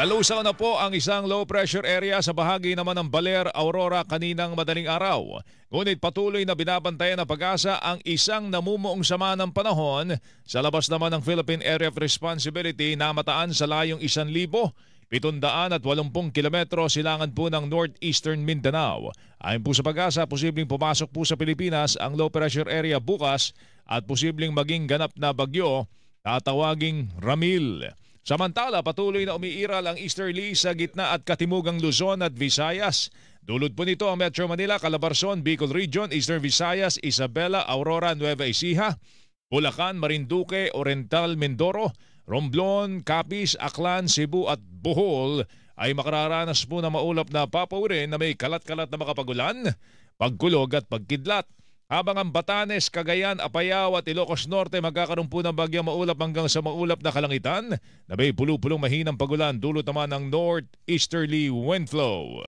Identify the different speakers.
Speaker 1: Nalusaw na po ang isang low pressure area sa bahagi naman ng Baler, Aurora kaninang madaling araw. Ngunit patuloy na binabantayan ng Pag-asa ang isang namumuong sama ng panahon sa labas naman ng Philippine Area of Responsibility na mataan sa layong 1,780 kilometro silangan po ng northeastern Mindanao. Ayon po sa Pag-asa, posibleng pumasok po sa Pilipinas ang low pressure area bukas at posibleng maging ganap na bagyo tatawaging Ramil. Samantala, patuloy na umiiral ang easterly sa gitna at katimugang Luzon at Visayas. Dulot po nito ang Metro Manila, Calabarzon, Bicol Region, Eastern Visayas, Isabela, Aurora, Nueva Ecija, Bulacan, Marinduque, Oriental, Mindoro, Romblon, Capiz, Aklan, Cebu at Bohol ay makararanas po ng maulap na papawirin na may kalat-kalat na makapagulan, pagkulog at pagkidlat. Habang ang Batanes, Cagayan, Apayao at Ilocos Norte magkakaroon po ng bagyang maulap hanggang sa maulap na kalangitan na may pulupulong mahinang pagulan dulot naman ng northeasterly wind flow.